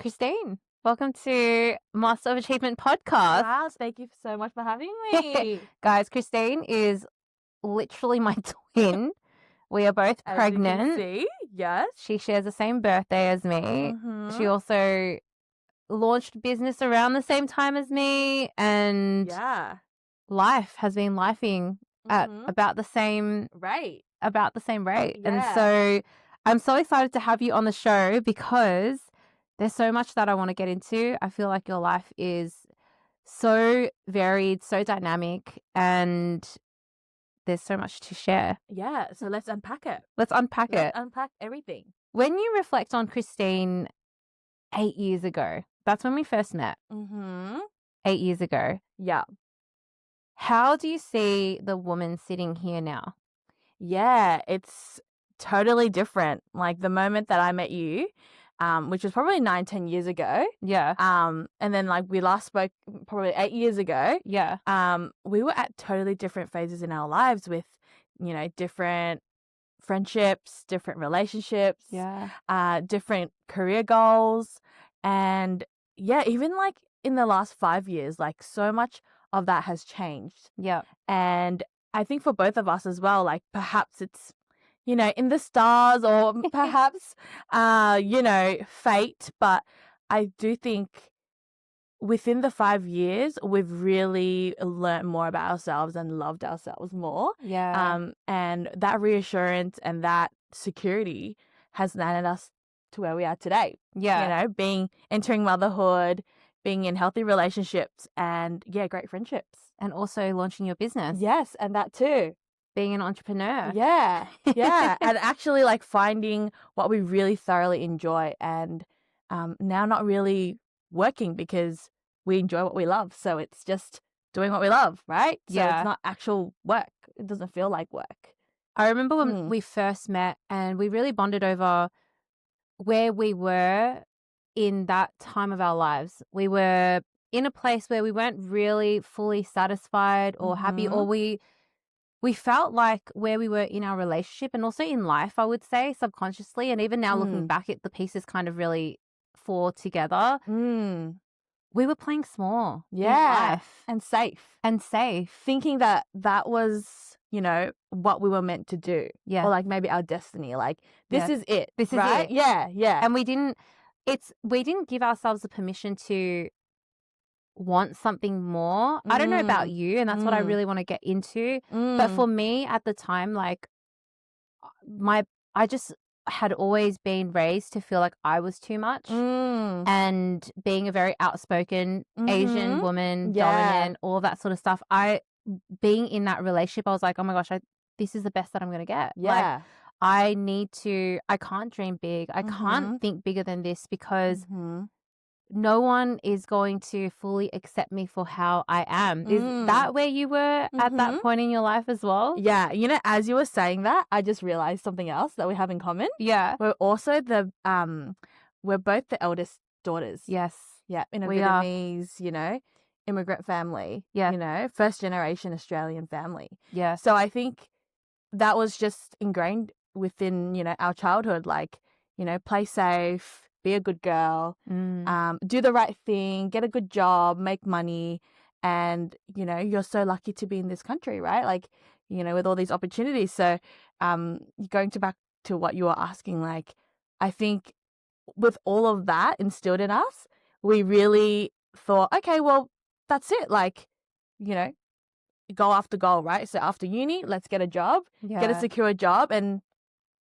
Christine, welcome to Master of Achievement podcast. Wow, thank you so much for having me. Guys, Christine is literally my twin. We are both As pregnant. you can see, yes. She shares the same birthday as me. She also launched business around the same time as me, and Yeah. life has been lifing at about the same Right. rate. And Yeah. so I'm so excited to have you on the show because there's so much that I want to get into. I feel like your life is so varied, so dynamic, and there's so much to share. Yeah. So let's unpack it. Let's unpack Let's it. unpack everything. When you reflect on Christine 8 years ago, that's when we first met, 8 years ago. Yeah. How do you see the woman sitting here now? Yeah. It's totally different. Like the moment that I met you, which was probably 9-10 years ago. Yeah. And then like we last spoke probably 8 years ago. Yeah. We were at totally different phases in our lives with, different friendships, different relationships, different career goals. And yeah, even like in the last 5 years, like so much of that has changed. Yeah. And I think for both of us as well, like perhaps it's, in the stars or perhaps, fate. But I do think within the 5 years, we've really learned more about ourselves and loved ourselves more. Yeah. And that reassurance and that security has landed us to where we are today. Yeah. Entering motherhood, being in healthy relationships and great friendships. And also launching your business. Yes, and that too. Being an entrepreneur. Yeah. Yeah. And actually like finding what we really thoroughly enjoy and now not really working because we enjoy what we love. So it's just doing what we love, right? So Yeah. it's not actual work. It doesn't feel like work. I remember when we first met and we really bonded over where we were in that time of our lives. We were in a place where we weren't really fully satisfied or happy, or we felt like where we were in our relationship and also in life, I would say, subconsciously. And even now looking back at the pieces kind of really fall together. We were playing small. Yeah. In life. And safe. Thinking that was, what we were meant to do. Yeah. Or like maybe our destiny. Like this is it. This is right? it. Yeah. Yeah. And we didn't give ourselves the permission to want something more. I don't know about you, and that's what I really want to get into. But for me at the time, like I just had always been raised to feel like I was too much. And being a very outspoken Asian woman, dominant, all that sort of stuff. Being in that relationship, I was like, oh my gosh, this is the best that I'm going to get. Yeah. Like, I can't dream big. I can't think bigger than this because no one is going to fully accept me for how I am. Is that where you were at that point in your life as well? Yeah. As you were saying that, I just realized something else that we have in common. Yeah. We're also we're both the eldest daughters. Yes. Yeah. In a We are. Vietnamese, immigrant family. Yeah. First generation Australian family. Yeah. So I think that was just ingrained within, our childhood. Like, play safe, be a good girl, do the right thing, get a good job, make money. And, you're so lucky to be in this country, right? Like, with all these opportunities. So going back to what you were asking, like, I think with all of that instilled in us, we really thought, okay, well, that's it. Like, goal after goal, right? So after uni, let's get a job, get a secure job.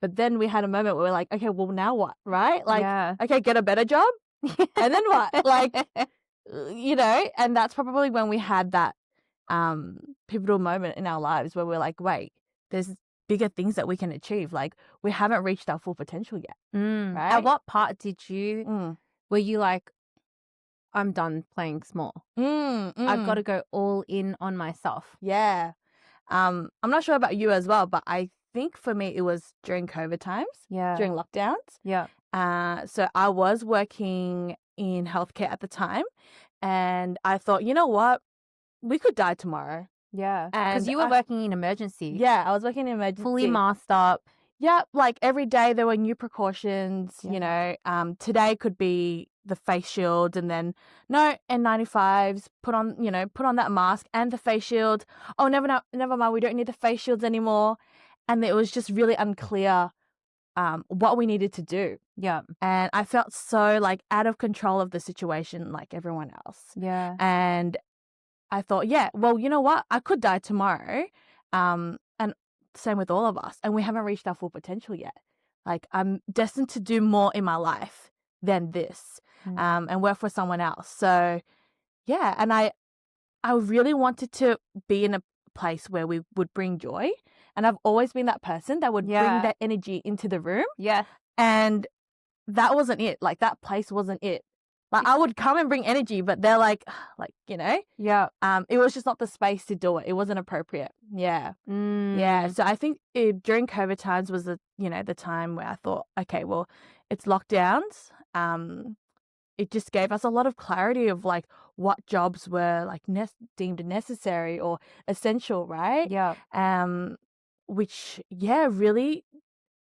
But then we had a moment where we're like, okay, well, now what, right? Like, okay, get a better job. And then what? Like, and that's probably when we had that pivotal moment in our lives where we're like, wait, there's bigger things that we can achieve. Like, we haven't reached our full potential yet. Right? At what part were you like, I'm done playing small. I've got to go all in on myself. Yeah. I'm not sure about you as well, but I think for me it was during COVID times. Yeah. During lockdowns. Yeah. So I was working in healthcare at the time, and I thought, you know what? We could die tomorrow. Yeah. Because you were working in emergency. Yeah, I was working in emergency. Fully masked up. Yeah, like every day there were new precautions, Yeah. you know. Today could be the face shield and then no N95s, put on that mask and the face shield. Oh, never mind, we don't need the face shields anymore. And it was just really unclear what we needed to do. Yeah. And I felt so like out of control of the situation like everyone else. Yeah. And I thought, yeah, well, you know what? I could die tomorrow. And same with all of us. And we haven't reached our full potential yet. Like I'm destined to do more in my life than this, and work for someone else. So yeah, and I really wanted to be in a place where we would bring joy. And I've always been that person that would bring Yeah. that energy into the room. Yeah. And that wasn't it. Like that place wasn't it. Like I would come and bring energy, but they're like, you know, Yeah. it was just not the space to do it. It wasn't appropriate. Yeah. Yeah. So I think during COVID times was the time where I thought, okay, well, it's lockdowns. It just gave us a lot of clarity of like what jobs were like deemed necessary or essential, right? Yeah. Which really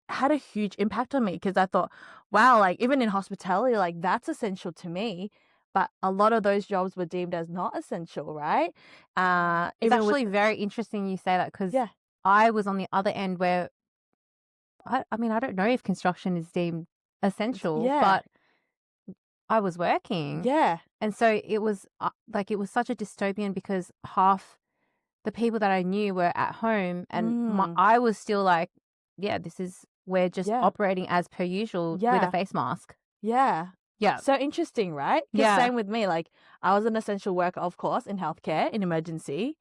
had a huge impact on me because I thought, wow, like even in hospitality, like that's essential to me. But a lot of those jobs were deemed as not essential, right? It's Even with actually very interesting you say that because yeah, I was on the other end where I mean, I don't know if construction is deemed essential, yeah, but I was working. yeah, And so it was it was such a dystopian because half the people that I knew were at home and I was still like, yeah, we're just yeah, operating as per usual with a yeah, face mask. yeah. Yeah. So interesting, right? Because Yeah. same with me. Like I was an essential worker, of course, in healthcare, in emergency.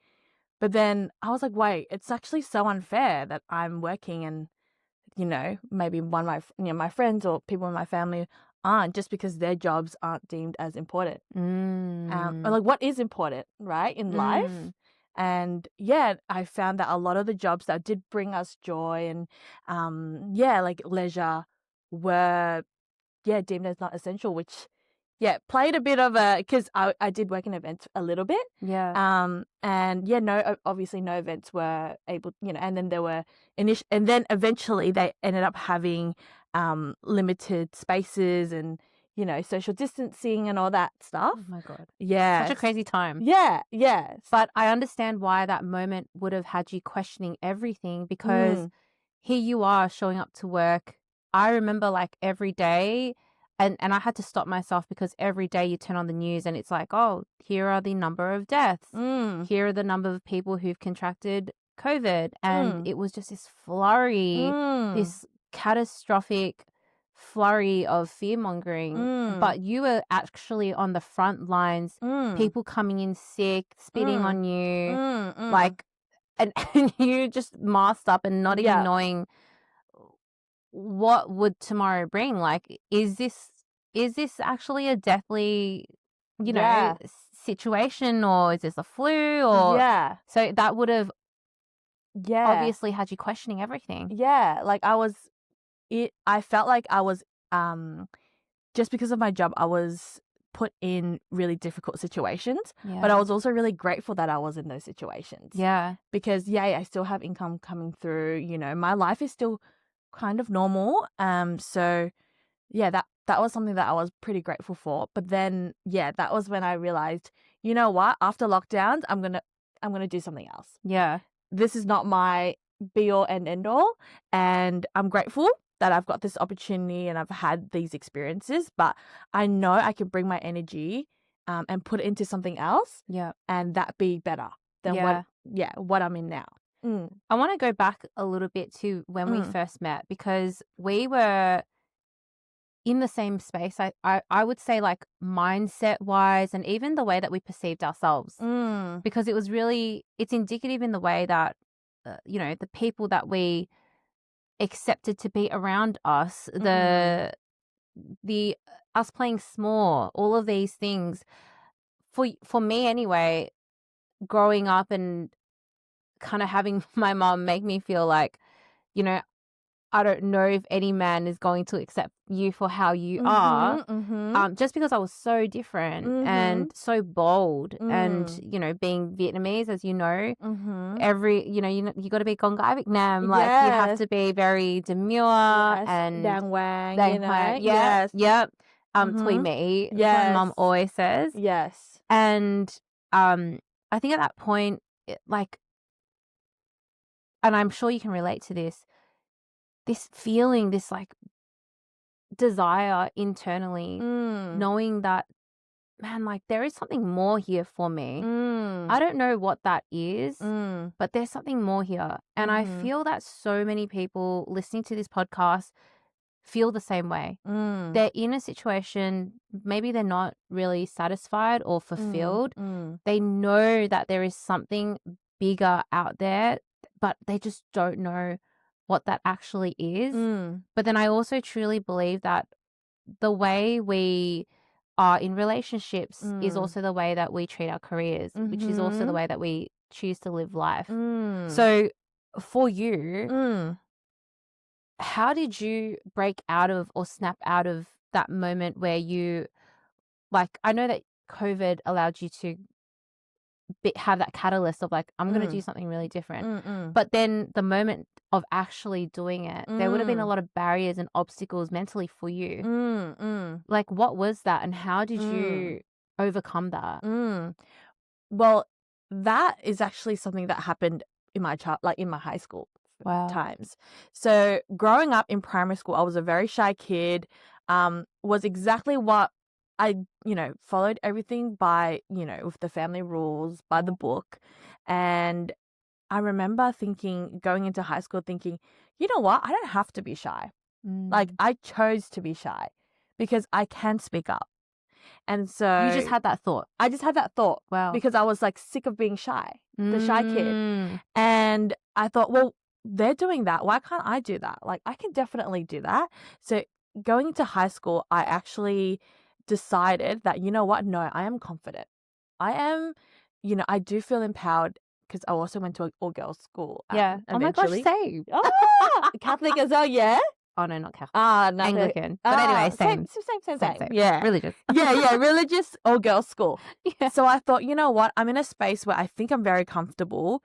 But then I was like, wait, it's actually so unfair that I'm working and maybe one of my friends or people in my family aren't just because their jobs aren't deemed as important. Or like what is important, right, in life? And yeah, I found that a lot of the jobs that did bring us joy and like leisure were deemed as not essential, which played a bit of a because I did work in events a little bit. Yeah. And obviously no events were able, and then there were and then eventually they ended up having limited spaces and social distancing and all that stuff. Oh my God. Yeah. Such a crazy time. Yeah, yeah. But I understand why that moment would have had you questioning everything because here you are showing up to work. I remember like every day and I had to stop myself because every day you turn on the news and it's like, oh, here are the number of deaths. Here are the number of people who've contracted COVID. And it was just this flurry, this catastrophic flurry of fear mongering. But you were actually on the front lines, people coming in sick, spitting on you, like, and you just masked up and not even knowing what would tomorrow bring. Like, is this actually a deathly, situation, or is this a flu, or so that would have obviously had you questioning everything. Like I felt like I was just because of my job, I was put in really difficult situations, but I was also really grateful that I was in those situations. Yeah. Because I still have income coming through, my life is still kind of normal. So that was something that I was pretty grateful for. But then, that was when I realized, you know what? After lockdowns, I'm going to do something else. Yeah. This is not my be all and end all, and I'm grateful that I've got this opportunity and I've had these experiences, but I know I can bring my energy and put it into something else, and that be better than what I'm in now. I want to go back a little bit to when we first met because we were in the same space. I would say like mindset wise and even the way that we perceived ourselves because it's indicative in the way that the people that we accepted to be around us, the us playing small, all of these things for me anyway, growing up and kind of having my mom make me feel like, you know, I don't know if any man is going to accept you for how you are. Just because I was so different and so bold and, you know, being Vietnamese, as you know, you got to be con gái Việt Nam. Like, you have to be very demure and đàng hoàng, đàng you know? hoàng. Yes. Yep. Tui Mỹ. That's what my mum always says. Yes. And I think at that point, and I'm sure you can relate to this feeling, this like desire internally, knowing that, man, like there is something more here for me. I don't know what that is, but there's something more here. And I feel that so many people listening to this podcast feel the same way. They're in a situation, maybe they're not really satisfied or fulfilled. They know that there is something bigger out there, but they just don't know what that actually is. But then I also truly believe that the way we are in relationships is also the way that we treat our careers, which is also the way that we choose to live life. So for you, how did you break out of or snap out of that moment where you, like, I know that COVID allowed you to have that catalyst of like, I'm going to do something really different. But then the moment of actually doing it, there would have been a lot of barriers and obstacles mentally for you. Like, what was that and how did you overcome that? Well, that is actually something that happened in my in my high school times. So growing up in primary school, I was a very shy kid. Was exactly what I, followed everything by, with the family rules, by the book. And I remember going into high school thinking, you know what? I don't have to be shy. Like, I chose to be shy because I can speak up. And so you just had that thought. I just had that thought. Wow. Because I was like sick of being shy, the shy kid. And I thought, well, they're doing that. Why can't I do that? Like, I can definitely do that. So going into high school, I actually decided that, you know what? No, I am confident. I am, I do feel empowered because I also went to an all-girls school. Yeah. Eventually. Oh my gosh, same. Catholic as well, yeah? Oh, no, not Catholic. No. Anglican. But anyway, same. Same. Yeah. Religious. yeah. Religious all-girls school. Yeah. So I thought, you know what? I'm in a space where I think I'm very comfortable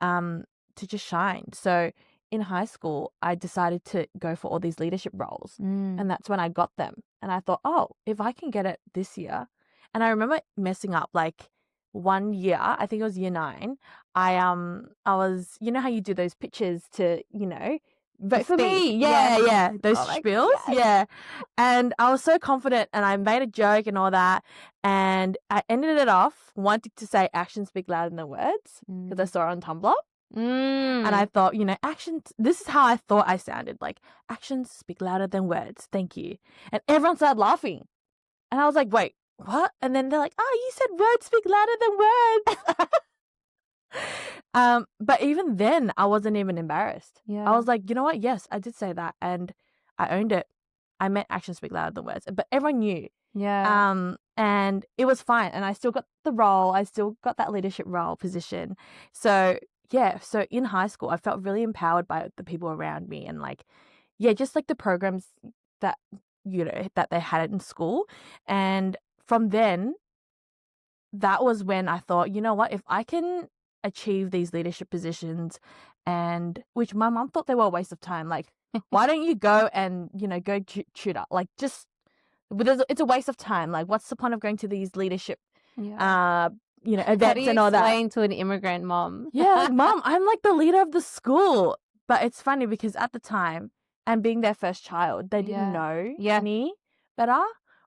to just shine. So in high school, I decided to go for all these leadership roles. And that's when I got them. And I thought, oh, if I can get it this year. And I remember messing up like one year, I think it was year 9. I was, you know how you do those pitches to, vote for me. Yeah. Those spiels. God. Yeah. And I was so confident and I made a joke and all that. And I ended it off wanting to say actions speak louder than words because I saw it on Tumblr. And I thought, actions, this is how I thought I sounded. Like, actions speak louder than words. Thank you. And everyone started laughing. And I was like, wait, what? And then they're like, oh, you said words speak louder than words. But even then, I wasn't even embarrassed. Yeah. I was like, you know what? Yes, I did say that. And I owned it. I meant actions speak louder than words. But everyone knew. Yeah. And it was fine. And I still got the role. I still got that leadership role position. So in high school, I felt really empowered by the people around me and just like the programs that, that they had in school. And from then, that was when I thought, you know what, if I can achieve these leadership positions and which my mom thought they were a waste of time. Like, why don't you go and, go tutor? Like, it's a waste of time. Like, what's the point of going to these leadership events and all that. Explain to an immigrant mom. Yeah, like, Mom, I'm like the leader of the school. But it's funny because at the time, and being their first child, they didn't know any better.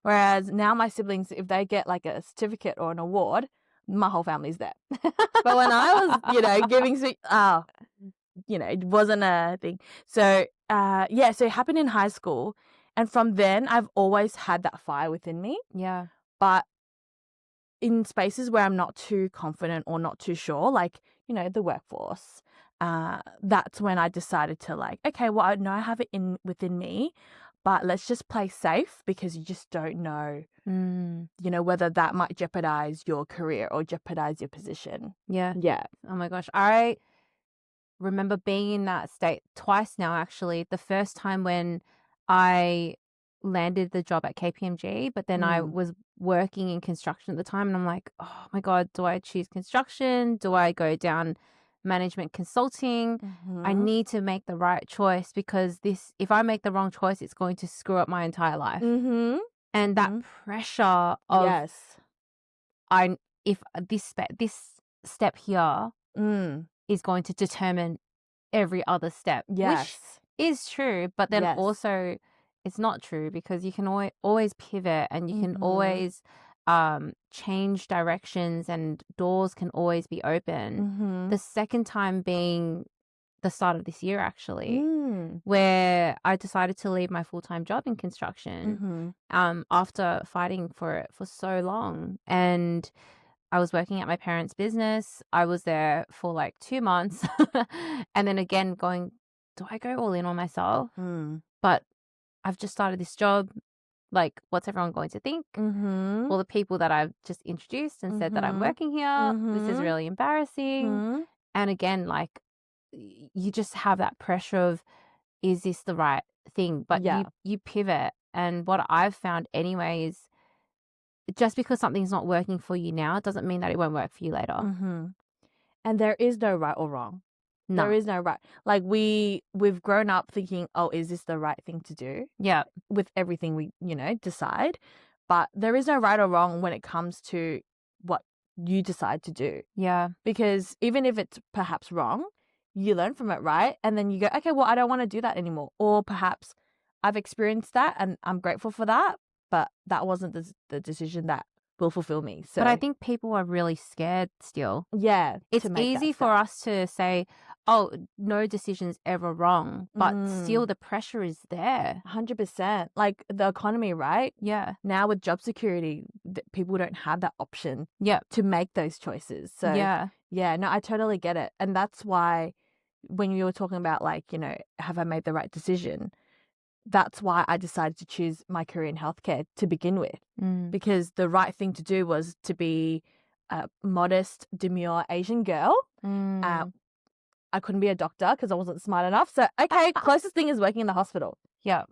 Whereas now my siblings, if they get like a certificate or an award, my whole family's there. But when I was, giving, it wasn't a thing. So, so it happened in high school. And from then, I've always had that fire within me. Yeah. But in spaces where I'm not too confident or not too sure, like, the workforce, that's when I decided to okay, well, I know I have it within me, but let's just play safe because you just don't know, whether that might jeopardize your career or jeopardize your position. Yeah. Yeah. Oh my gosh. I remember being in that state twice now, actually. The first time when I landed the job at KPMG, but then I was working in construction at the time, and I'm like, oh my God, do I choose construction? Do I go down management consulting? I need to make the right choice, because if I make the wrong choice, it's going to screw up my entire life. And that pressure of Yes. if this step here is going to determine every other step, which Yes. is true, but then Yes. also it's not true, because you can always pivot, and you can always change directions, and doors can always be open. The second time being the start of this year, actually, where I decided to leave my full-time job in construction after fighting for it for so long. And I was working at my parents' business. I was there for like 2 months and then again going, do I go all in on myself? But I've just started this job. Like, what's everyone going to think? All the people that I've just introduced and said that I'm working here, this is really embarrassing. And again, like, you just have that pressure of, is this the right thing? But you pivot. And what I've found anyway is, just because something's not working for you now doesn't mean that it won't work for you later. And there is no right or wrong. No. There is no right. Like, we've grown up thinking, oh, is this the right thing to do? Yeah. With everything we, decide. But there is no right or wrong when it comes to what you decide to do. Yeah. Because even if it's perhaps wrong, you learn from it, right? And then you go, okay, well, I don't want to do that anymore. Or perhaps I've experienced that and I'm grateful for that, but that wasn't the decision that will fulfill me. So, but I think people are really scared still. Yeah. It's easy for us to say, oh, no decision's ever wrong, but still the pressure is there. 100%. Like the economy, right? Yeah. Now with job security, people don't have that option to make those choices. So, yeah, no, I totally get it. And that's why when you were talking about, like, have I made the right decision? That's why I decided to choose my career in healthcare to begin with, because the right thing to do was to be a modest, demure Asian girl. I couldn't be a doctor because I wasn't smart enough. So, okay, closest thing is working in the hospital. Yeah.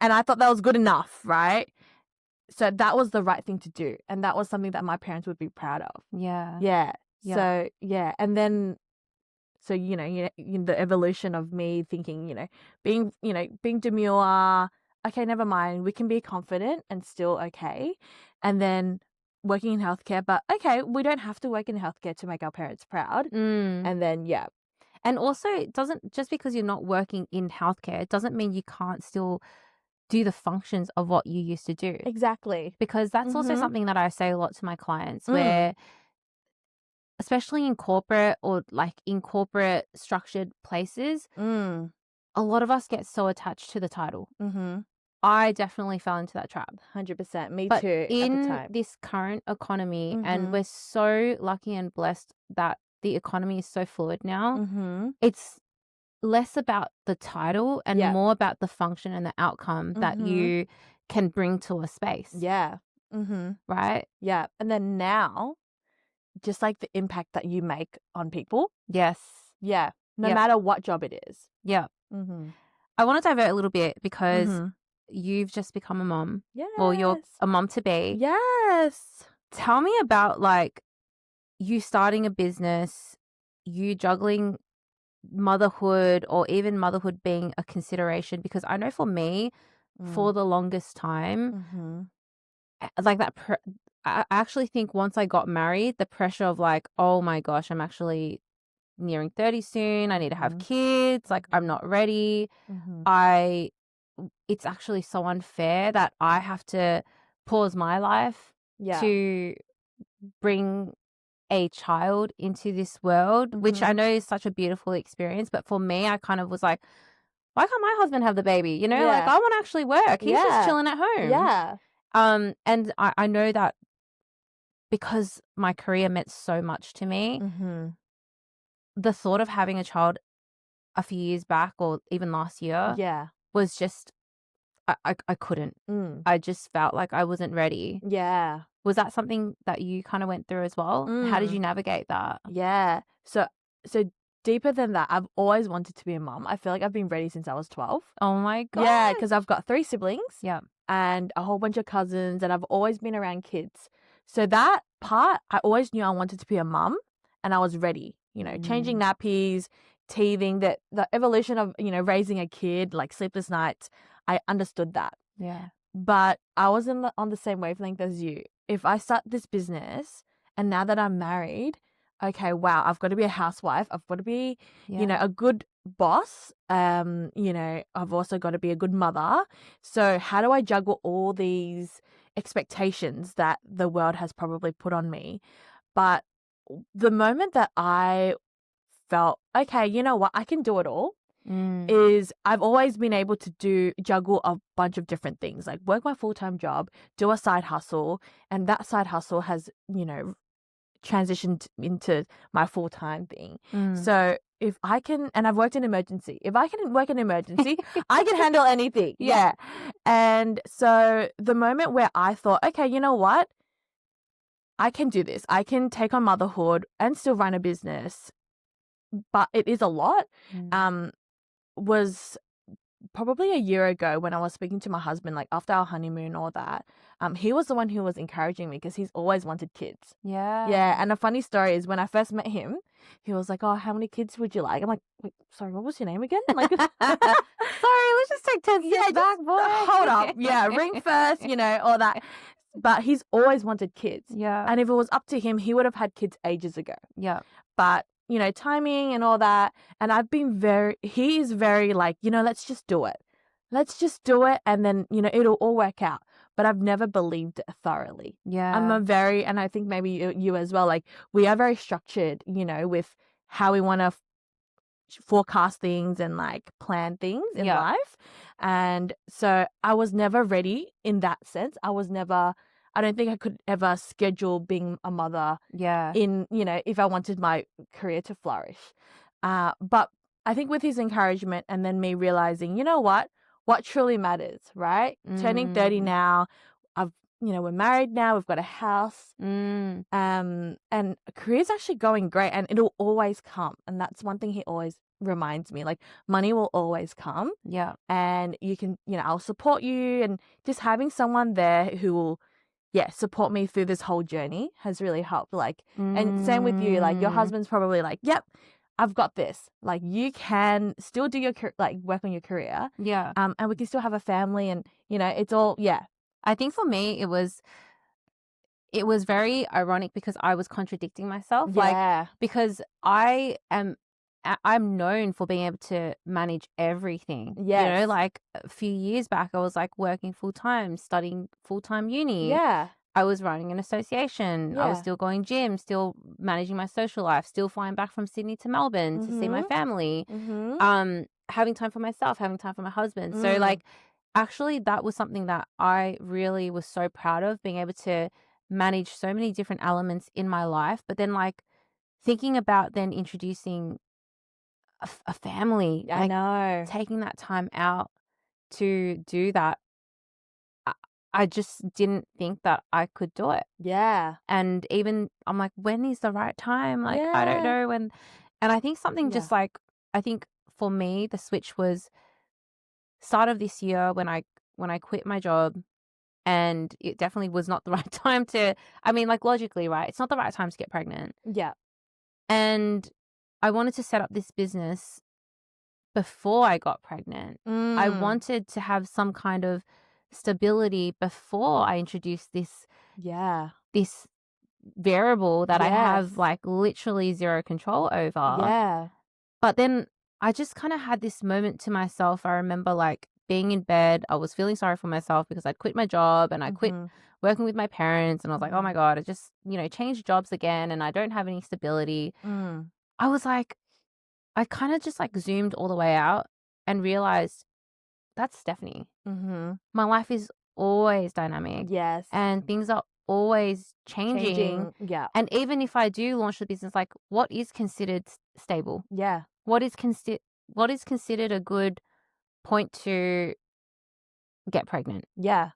And I thought that was good enough, right? So that was the right thing to do. And that was something that my parents would be proud of. Yeah. Yeah. So, yeah. And then, so, the evolution of me thinking, being demure, okay, never mind. We can be confident and still okay. And then working in healthcare, but okay, we don't have to work in healthcare to make our parents proud. And then, And also, it doesn't, just because you're not working in healthcare, it doesn't mean you can't still do the functions of what you used to do. Exactly. Because that's also something that I say a lot to my clients, where, especially in corporate or like in corporate structured places, a lot of us get so attached to the title. I definitely fell into that trap. 100%. Me But too. in at the time. this current economy, and we're so lucky and blessed that the economy is so fluid now, it's less about the title and more about the function and the outcome that you can bring to a space. Yeah. Right? Yeah. And then now, just like the impact that you make on people. Yes. Yeah. No matter what job it is. Yeah. I want to divert a little bit, because you've just become a mom. Yes. Well, you're a mom to be. Yes. Tell me about, like, you starting a business, you juggling motherhood, or even motherhood being a consideration. Because I know for me, for the longest time, like that, I actually think once I got married, the pressure of like, oh my gosh, I'm actually nearing 30 soon. I need to have kids. Like, I'm not ready. It's actually so unfair that I have to pause my life to bring a child into this world, which I know is such a beautiful experience. But for me, I kind of was like, why can't my husband have the baby? Like, I want to actually work. He's just chilling at home. Yeah. And I know that because my career meant so much to me, the thought of having a child a few years back or even last year was just, I couldn't. I just felt like I wasn't ready. Yeah. Was that something that you kind of went through as well? How did you navigate that? Yeah. So deeper than that, I've always wanted to be a mum. I feel like I've been ready since I was 12. Oh my God. Yeah, because I've got 3 siblings. Yeah. And a whole bunch of cousins, and I've always been around kids. So that part, I always knew I wanted to be a mum, and I was ready. Changing nappies, teething, the evolution of, raising a kid, like sleepless nights. I understood that. Yeah. But I was on the same wavelength as you. If I start this business and now that I'm married, okay, wow, I've got to be a housewife. I've got to be, a good boss. I've also got to be a good mother. So how do I juggle all these expectations that the world has probably put on me? But the moment that I felt, okay, you know what, I can do it all, is I've always been able to juggle a bunch of different things, like work my full-time job, do a side hustle, and that side hustle has, transitioned into my full-time thing. So if I can, and I've worked in emergency, if I can work in emergency, I can handle anything. Yeah. And so the moment where I thought, okay, you know what? I can do this. I can take on motherhood and still run a business, but it is a lot. Was probably a year ago when I was speaking to my husband, like after our honeymoon, all that. He was the one who was encouraging me because he's always wanted kids. Yeah. And a funny story is when I first met him, he was like, "Oh, how many kids would you like?" I'm like, "Wait, sorry, what was your name again?" Like, Sorry, let's just take 10 steps back, boy. Hold up. Yeah, ring first, all that. But he's always wanted kids. Yeah. And if it was up to him, he would have had kids ages ago. Yeah. But, timing and all that. And he is very like, let's just do it. Let's just do it. And then, it'll all work out. But I've never believed it thoroughly. Yeah. And I think maybe you as well, like we are very structured, with how we want to forecast things and like plan things in life. And so I was never ready in that sense. I don't think I could ever schedule being a mother in, if I wanted my career to flourish. But I think with his encouragement and then me realizing, you know what truly matters, right? Turning 30 now, we're married now, we've got a house, and career's actually going great, and it'll always come. And that's one thing he always reminds me, like money will always come. Yeah. And you can, I'll support you, and just having someone there who will, support me through this whole journey has really helped. Like, and same with you, like your husband's probably like, yep, I've got this. Like you can still do your work on your career. Yeah. And we can still have a family, and it's all, I think for me, it was very ironic because I was contradicting myself. Like, because I'm known for being able to manage everything. Yes. Like a few years back, I was like working full time, studying full time uni. Yeah. I was running an association. I was still going gym, still managing my social life, still flying back from Sydney to Melbourne to see my family. Having time for myself, having time for my husband. So like, actually, that was something that I really was so proud of, being able to manage so many different elements in my life. But then like thinking about then introducing a family, I know, taking that time out to do that, I just didn't think that I could do it. Yeah. And even I'm like, when is the right time? Like, I don't know when. And I think something just like, I think for me, the switch was start of this year when I quit my job, and it definitely was not the right time to, I mean, like logically, right? It's not the right time to get pregnant. Yeah. And I wanted to set up this business before I got pregnant. I wanted to have some kind of stability before I introduced this variable that I have like literally zero control over. Yeah. But then I just kind of had this moment to myself. I remember like being in bed, I was feeling sorry for myself because I'd quit my job and I quit working with my parents, and I was like, oh my God, I just, changed jobs again and I don't have any stability. I was like, I kind of just like zoomed all the way out and realized that's Stephanie. My life is always dynamic. Yes. And things are always changing. Yeah. And even if I do launch the business, like what is considered stable? Yeah. What is considered a good point to get pregnant? Yeah.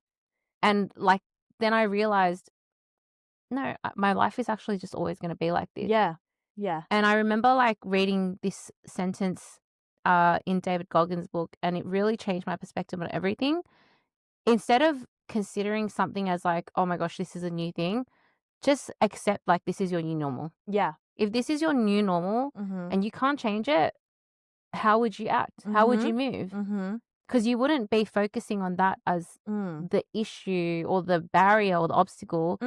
And like, then I realized, no, my life is actually just always going to be like this. Yeah. Yeah. And I remember like reading this sentence in David Goggins' book, and it really changed my perspective on everything. Instead of considering something as like, oh my gosh, this is a new thing, just accept like this is your new normal. Yeah. If this is your new normal and you can't change it, how would you act? How would you move? Because you wouldn't be focusing on that as the issue or the barrier or the obstacle.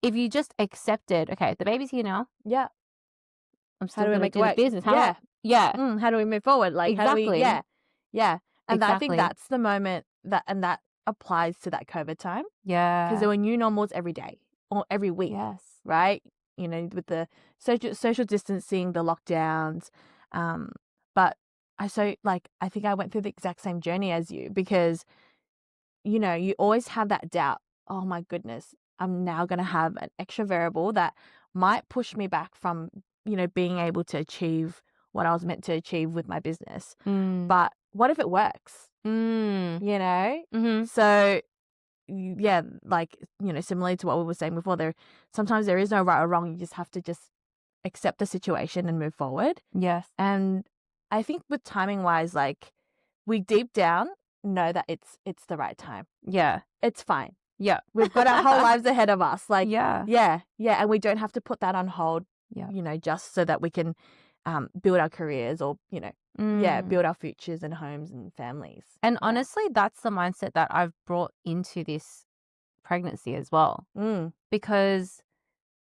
If you just accepted, okay, the baby's here now. Yeah. I'm How still do we going to make it do the work? business. Yeah. How do we move forward? Like, how do we, Exactly. yeah. And I think Exactly. that's the moment that applies to that COVID time. Because Yeah. there were new normals every day or every week, Yes. right? You know, with the social distancing, the lockdowns. But I think I went through the exact same journey as you, because, you know, you always have that doubt. Oh my goodness, I'm now going to have an extra variable that might push me back from, you know, being able to achieve what I was meant to achieve with my business. But what if it works? You know? So yeah, like, you know, similarly to what we were saying before, sometimes there is no right or wrong. You just have to just accept the situation and move forward. Yes. And I think with timing wise, like, we deep down know that it's the right time. Yeah. It's fine. Yeah. We've got our whole lives ahead of us. Like, Yeah. And we don't have to put that on hold, Yeah. you know, just so that we can build our careers or, you know, build our futures and homes and families. And honestly, that's the mindset that I've brought into this pregnancy as well. Because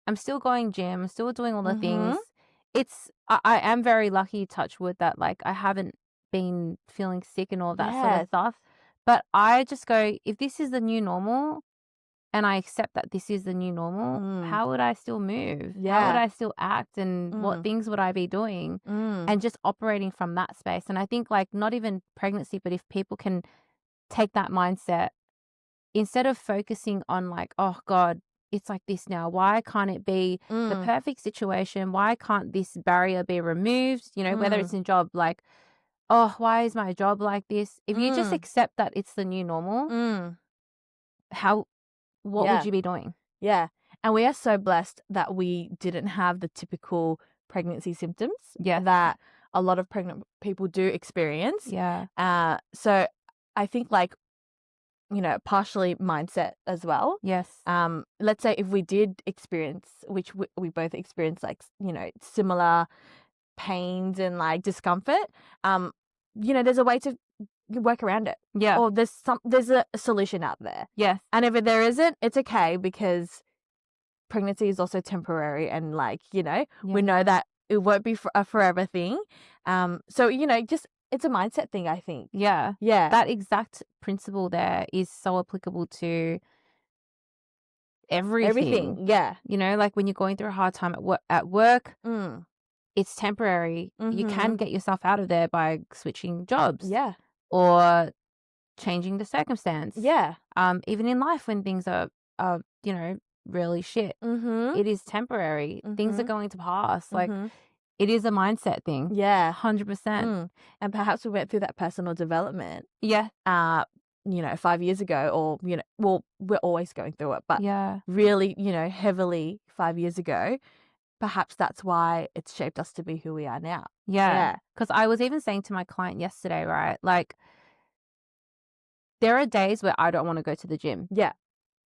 I'm still going gym, still doing all the things. I am very lucky, touch wood, that like I haven't been feeling sick and all that sort of stuff. But I just go, if this is the new normal and I accept that this is the new normal, how would I still move? How would I still act, and what things would I be doing? And just operating from that space. And I think like not even pregnancy, but if people can take that mindset, instead of focusing on like, oh God, it's like this now. Why can't it be the perfect situation? Why can't this barrier be removed? You know, whether it's in job, like, oh, why is my job like this? If you just accept that it's the new normal, what would you be doing? Yeah. And we are so blessed that we didn't have the typical pregnancy symptoms that a lot of pregnant people do experience. Yeah. So I think, like, you know, partially mindset as well. Yes. Let's say if we did experience, which we both experienced, like, you know, similar pains and like discomfort, you know, there's a way to work around it. Yeah. Or there's a solution out there. Yes. And if there isn't, it's okay, because pregnancy is also temporary, and like, you know, we know that it won't be a forever thing. So, you know, just, it's a mindset thing, I think. Yeah. Yeah. That exact principle there is so applicable to everything. Yeah. You know, like when you're going through a hard time at work, it's temporary. You can get yourself out of there by switching jobs. Yeah. Or changing the circumstance. Yeah. Even in life when things are you know, really shit, it is temporary. Things are going to pass. Like, it is a mindset thing. Yeah. 100%. And perhaps we went through that personal development. Yeah. You know, 5 years ago, or, you know, well, we're always going through it, but really, you know, heavily 5 years ago, perhaps that's why it's shaped us to be who we are now. Yeah. Because I was even saying to my client yesterday, right? Like, there are days where I don't want to go to the gym. Yeah.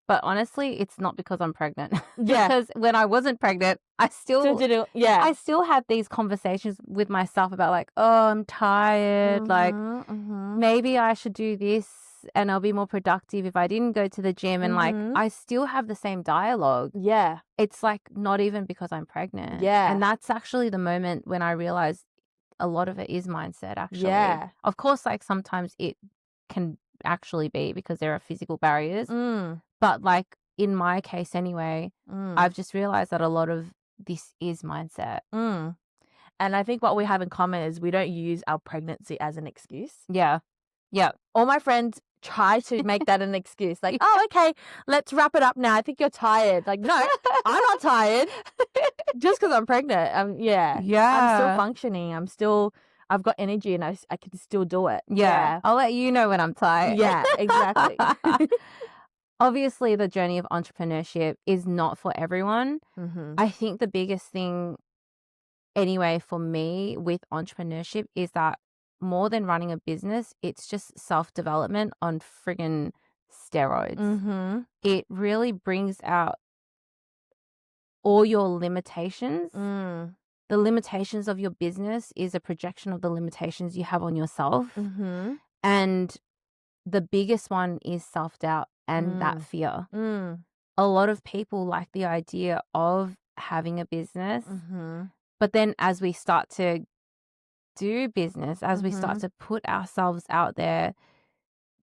But honestly, it's not because I'm pregnant. Yeah. Because when I wasn't pregnant, I still did it. Yeah. I still had these conversations with myself about like, oh, I'm tired. Like, maybe I should do this and I'll be more productive if I didn't go to the gym. And like, I still have the same dialogue. Yeah. It's like not even because I'm pregnant. Yeah. And that's actually the moment when I realized a lot of it is mindset, actually. Yeah. Of course, like sometimes it can actually be because there are physical barriers. But like in my case anyway, I've just realized that a lot of this is mindset. And I think what we have in common is we don't use our pregnancy as an excuse. Yeah. Yeah. All my friends try to make that an excuse. Like, oh, okay, let's wrap it up now. I think you're tired. Like, no, I'm not tired. Just because I'm pregnant. Yeah. I'm still functioning. I've got energy, and I can still do it. Yeah. I'll let you know when I'm tired. Yeah, exactly. Obviously, the journey of entrepreneurship is not for everyone. I think the biggest thing anyway, for me with entrepreneurship is that more than running a business, it's just self-development on friggin' steroids. Mm-hmm. It really brings out all your limitations. The limitations of your business is a projection of the limitations you have on yourself. Mm-hmm. And the biggest one is self-doubt and that fear. A lot of people like the idea of having a business, but then as we start to do business, as we start to put ourselves out there,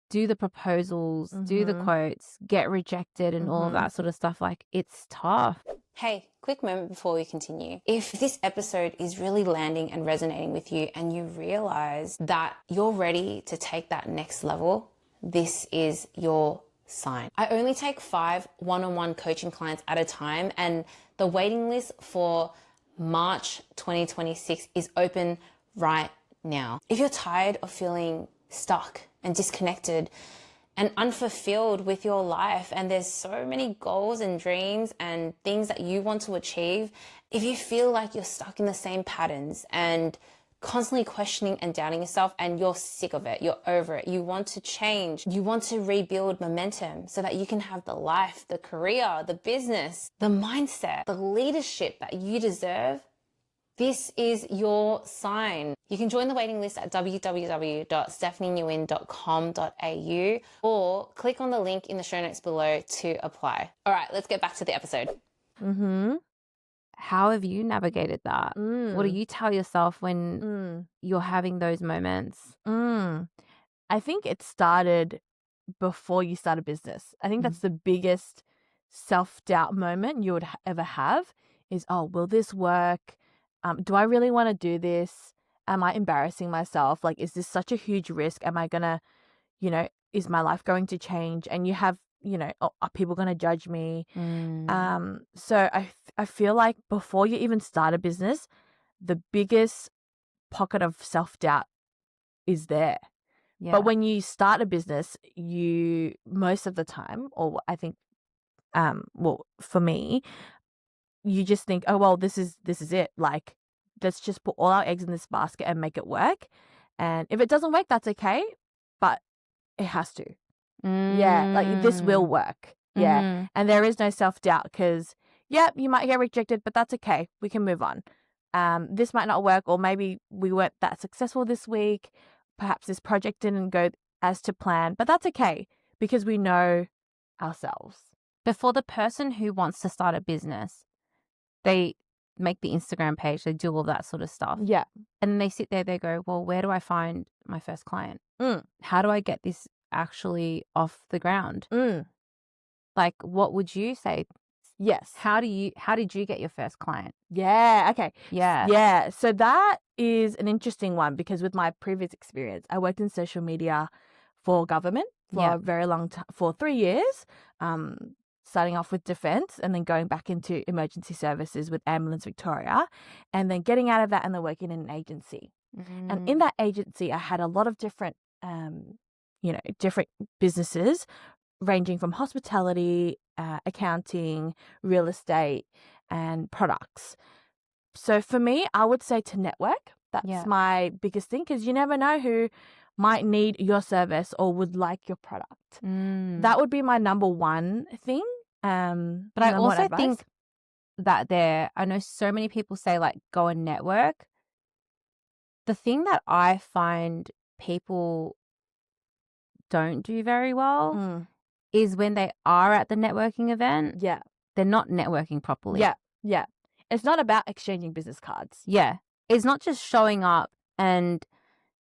do the proposals, do the quotes, get rejected and all of that sort of stuff, like it's tough. Hey, quick moment before we continue. If this episode is really landing and resonating with you and you realize that you're ready to take that next level, this is your sign. I only take 5 one-on-one coaching clients at a time, and the waiting list for March 2026 is open right now. If you're tired of feeling stuck and disconnected and unfulfilled with your life, and there's so many goals and dreams and things that you want to achieve, if you feel like you're stuck in the same patterns and constantly questioning and doubting yourself and you're sick of it, you're over it, you want to change, you want to rebuild momentum so that you can have the life, the career, the business, the mindset, the leadership that you deserve, this is your sign. You can join the waiting list at www.stephanienewin.com.au or click on the link in the show notes below to apply. All right, let's get back to the episode. How have you navigated that? What do you tell yourself when you're having those moments? I think it started before you start a business. I think that's the biggest self-doubt moment you would ever have is, oh, will this work? Do I really want to do this? Am I embarrassing myself? Like, is this such a huge risk? Am I going to, is my life going to change? And you have, are people going to judge me? So I feel like before you even start a business, the biggest pocket of self-doubt is there. Yeah. But when you start a business, you most of the time, or I think, for me, you just think, oh, well, this is it. Like, let's just put all our eggs in this basket and make it work. And if it doesn't work, that's okay. But it has to. Yeah, like this will work. Yeah. And there is no self-doubt because, you might get rejected, but that's okay. We can move on. This might not work, or maybe we weren't that successful this week. Perhaps this project didn't go as to plan, but that's okay because we know ourselves. But for the person who wants to start a business, they make the Instagram page, they do all that sort of stuff. Yeah. And then they sit there, they go, well, where do I find my first client? How do I get this actually off the ground? Like, what would you say? Yes. How did you get your first client? Yeah. Okay. Yeah. Yeah. So that is an interesting one because with my previous experience, I worked in social media for government for a very long time, for 3 years, starting off with defence and then going back into emergency services with Ambulance Victoria, and then getting out of that and then working in an agency. And in that agency, I had a lot of different, different businesses ranging from hospitality, accounting, real estate, and products. So for me, I would say to network. That's my biggest thing because you never know who might need your service or would like your product. That would be my number one thing. But I also think that I know so many people say like go and network. The thing that I find people don't do very well is when they are at the networking event. Yeah. They're not networking properly. Yeah. Yeah. It's not about exchanging business cards. Yeah. It's not just showing up and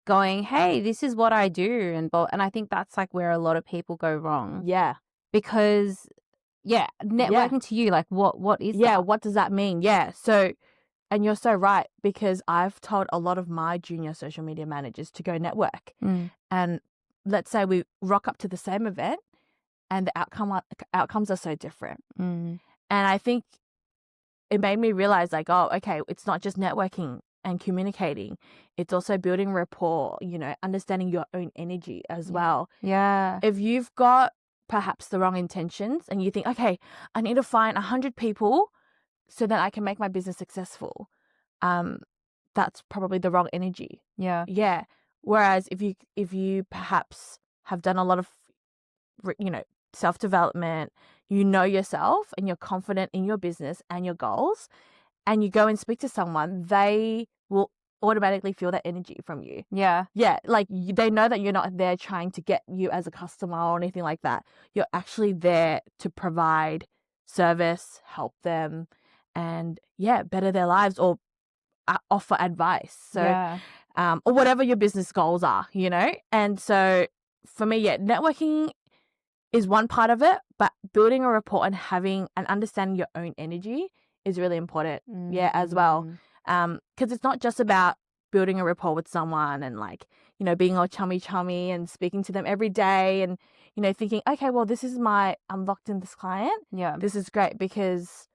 going, hey, this is what I do. And I think that's like where a lot of people go wrong. Yeah. Because, networking to you, like what is that? Yeah. What does that mean? Yeah. So, and you're so right because I've told a lot of my junior social media managers to go network. And let's say we rock up to the same event and the outcomes are so different. And I think it made me realize like, oh, okay, it's not just networking and communicating. It's also building rapport, understanding your own energy as well. Yeah. If you've got perhaps the wrong intentions and you think, okay, I need to find 100 people so that I can make my business successful. that's probably the wrong energy. Yeah. Yeah. Whereas if you perhaps have done a lot of, self-development, you know yourself and you're confident in your business and your goals, and you go and speak to someone, they will automatically feel that energy from you. Yeah. Yeah, like they know that you're not there trying to get you as a customer or anything like that. You're actually there to provide service, help them, and better their lives, or offer advice. So, Yeah. or whatever your business goals are, And so for me, networking is one part of it, but building a rapport and having and understanding your own energy is really important. Yeah, as well. Because it's not just about building a rapport with someone and being all chummy and speaking to them every day and, thinking, okay, well, I'm locked in this client. Yeah. This is great, because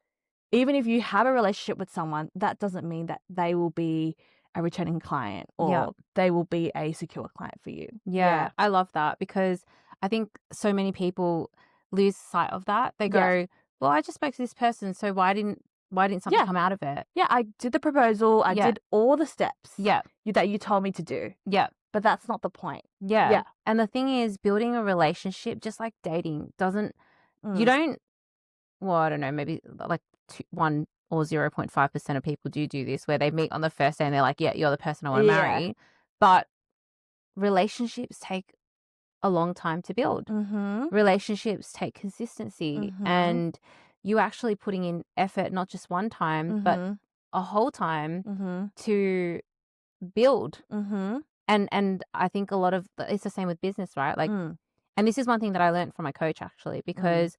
even if you have a relationship with someone, that doesn't mean that they will be a returning client or they will be a secure client for you. Yeah. I love that, because I think so many people lose sight of that. They go, well, I just spoke to this person, so why didn't something come out of it? Yeah, I did the proposal. I did all the steps that you told me to do. Yeah. But that's not the point. Yeah. And the thing is, building a relationship, just like dating, you don't, well, I don't know, maybe like 1 or 0.5% of people do this, where they meet on the first day and they're like, yeah, you're the person I want to marry. But relationships take a long time to build. Mm-hmm. Relationships take consistency, and you actually putting in effort, not just one time, but a whole time to build. And I think it's the same with business, right? Like, and this is one thing that I learned from my coach, actually, because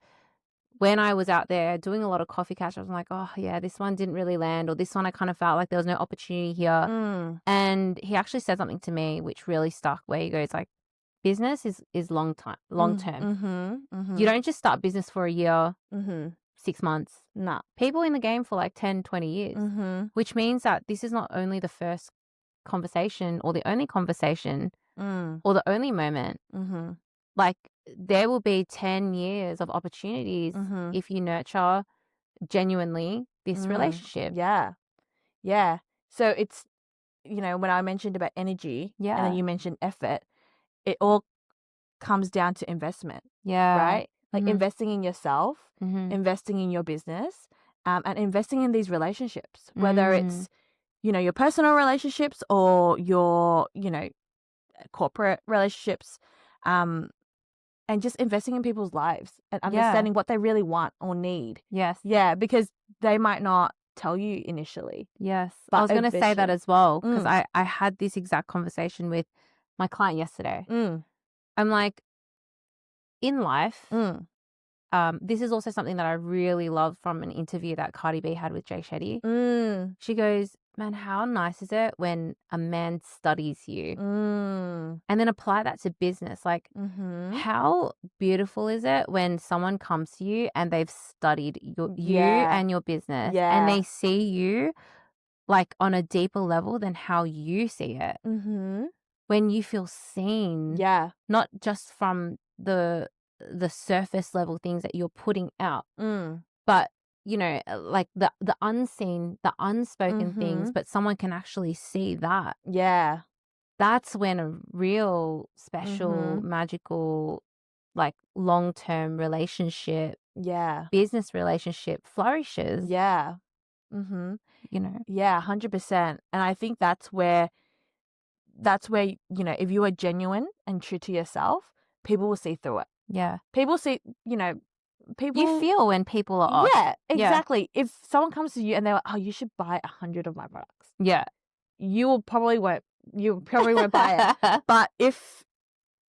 when I was out there doing a lot of coffee catch, I was like, oh yeah, this one didn't really land, or this one I kind of felt like there was no opportunity here. And he actually said something to me which really stuck, where he goes like, business is long term. You don't just start business for a year, 6 months. Nah. People in the game for like 10, 20 years, which means that this is not only the first conversation or the only conversation or the only moment. Like, there will be 10 years of opportunities if you nurture genuinely this relationship. Yeah. So it's, when I mentioned about energy and then you mentioned effort, it all comes down to investment. Right? Like investing in yourself, investing in your business, and investing in these relationships, whether it's, your personal relationships or your, corporate relationships, and just investing in people's lives and understanding what they really want or need. Yes. Yeah, because they might not tell you initially. Yes. But I was going to say that as well, because I had this exact conversation with my client yesterday. I'm like, in life, this is also something that I really love from an interview that Cardi B had with Jay Shetty. She goes, man, how nice is it when a man studies you? And then apply that to business. Like, how beautiful is it when someone comes to you and they've studied you and your business, and they see you like on a deeper level than how you see it. When you feel seen, not just from the surface level things that you're putting out, but like the unseen, the unspoken things, but someone can actually see that. That's when a real special, magical, like long-term relationship, business relationship flourishes. Yeah, 100%. And I think that's where if you are genuine and true to yourself, people will see through it. People see, people. You feel when people are off. Yeah, exactly. If someone comes to you and they're like, oh, you should buy 100 of my products. You probably won't buy it. But if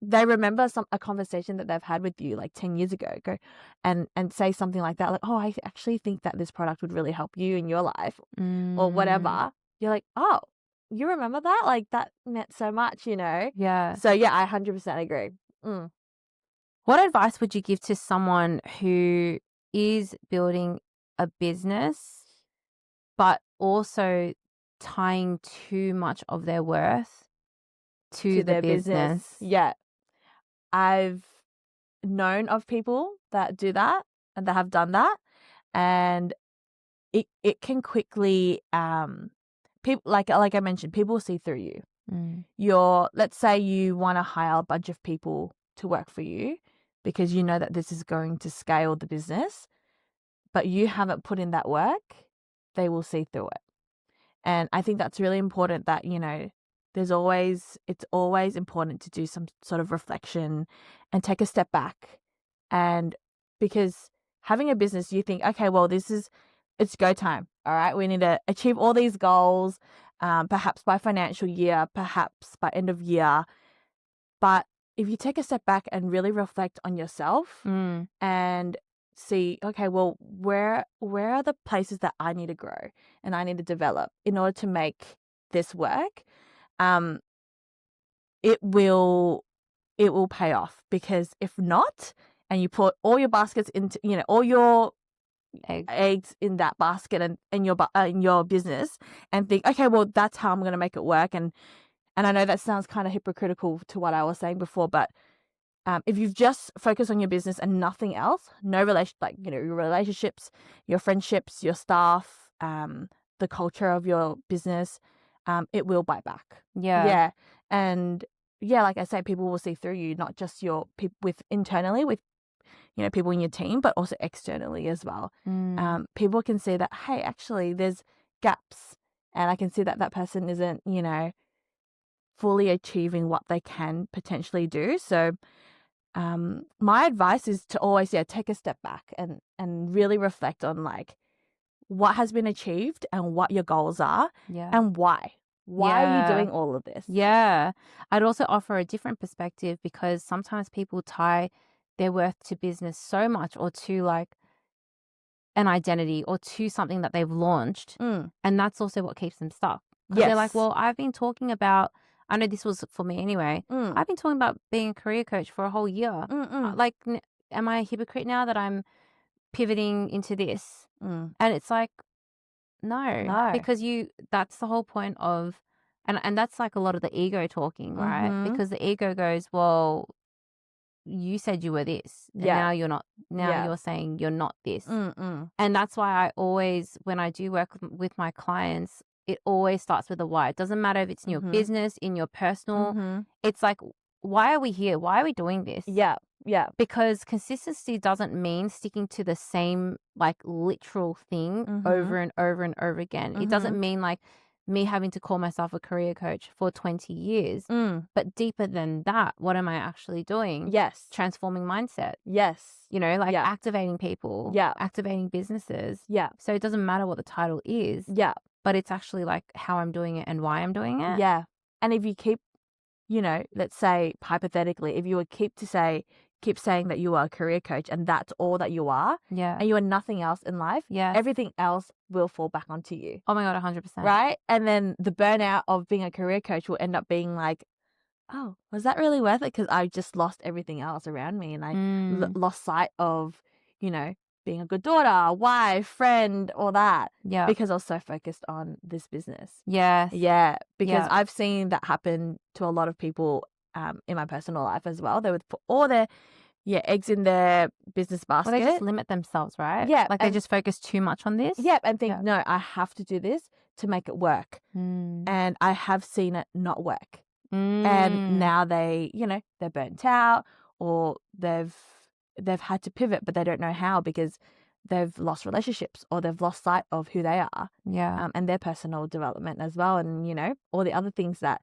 they remember a conversation that they've had with you like 10 years ago, go and say something like that, like, oh, I actually think that this product would really help you in your life or whatever. You're like, oh, you remember that? Like, that meant so much, Yeah. So yeah, I 100% agree. What advice would you give to someone who is building a business, but also tying too much of their worth to the their business? Yeah. I've known of people that do that and that have done that, and it can quickly people, like I mentioned, people will see through you. Let's say you want to hire a bunch of people to work for you because you know that this is going to scale the business, but you haven't put in that work, they will see through it. And I think that's really important that, it's always important to do some sort of reflection and take a step back. And because having a business, you think, okay, well, it's go time. All right. We need to achieve all these goals, perhaps by financial year, perhaps by end of year. But if you take a step back and really reflect on yourself and see, okay, well, where are the places that I need to grow and I need to develop in order to make this work, it will pay off. Because if not, and you put all your baskets into, all your eggs in that basket and in your business and think, okay, well, that's how I'm going to make it work. And I know that sounds kind of hypocritical to what I was saying before, but if you've just focused on your business and nothing else, no relation, your relationships, your friendships, your staff, the culture of your business, it will bite back. Yeah. And like I say, people will see through you, not just your people internally with, people in your team, but also externally as well. People can see that, hey, actually there's gaps and I can see that person isn't, fully achieving what they can potentially do. So my advice is to always take a step back and really reflect on what has been achieved and what your goals are and why are you doing all of this. I'd also offer a different perspective, because sometimes people tie their worth to business so much, or to an identity, or to something that they've launched, and that's also what keeps them stuck. They're like, well, I've been talking about, I know this was for me anyway. I've been talking about being a career coach for a whole year. Am I a hypocrite now that I'm pivoting into this? And it's like, no, because that's the whole point of, and that's a lot of the ego talking, right? Because the ego goes, well, you said you were this, and now you're not. Now you're saying you're not this. And that's why I always, when I do work with my clients, it always starts with a why. It doesn't matter if it's in your business, in your personal. It's like, why are we here? Why are we doing this? Because consistency doesn't mean sticking to the same literal thing over and over and over again. It doesn't mean me having to call myself a career coach for 20 years. But deeper than that, what am I actually doing? Transforming mindset. Activating people. Activating businesses. So it doesn't matter what the title is. But it's actually how I'm doing it and why I'm doing it. And if you keep, let's say hypothetically, if you would keep saying that you are a career coach and that's all that you are, and you are nothing else in life, everything else will fall back onto you. Oh my God, 100%. Right? And then the burnout of being a career coach will end up being oh, was that really worth it? Because I just lost everything else around me, and I lost sight of, being a good daughter, wife, friend, all that. Because I was so focused on this business. Because I've seen that happen to a lot of people in my personal life as well. They would put all their eggs in their business basket. Well, they just limit themselves, right? They just focus too much on this. And think, no, I have to do this to make it work. And I have seen it not work. And now they, they're burnt out, or they've had to pivot, but they don't know how, because they've lost relationships, or they've lost sight of who they are. And their personal development as well. And, all the other things that,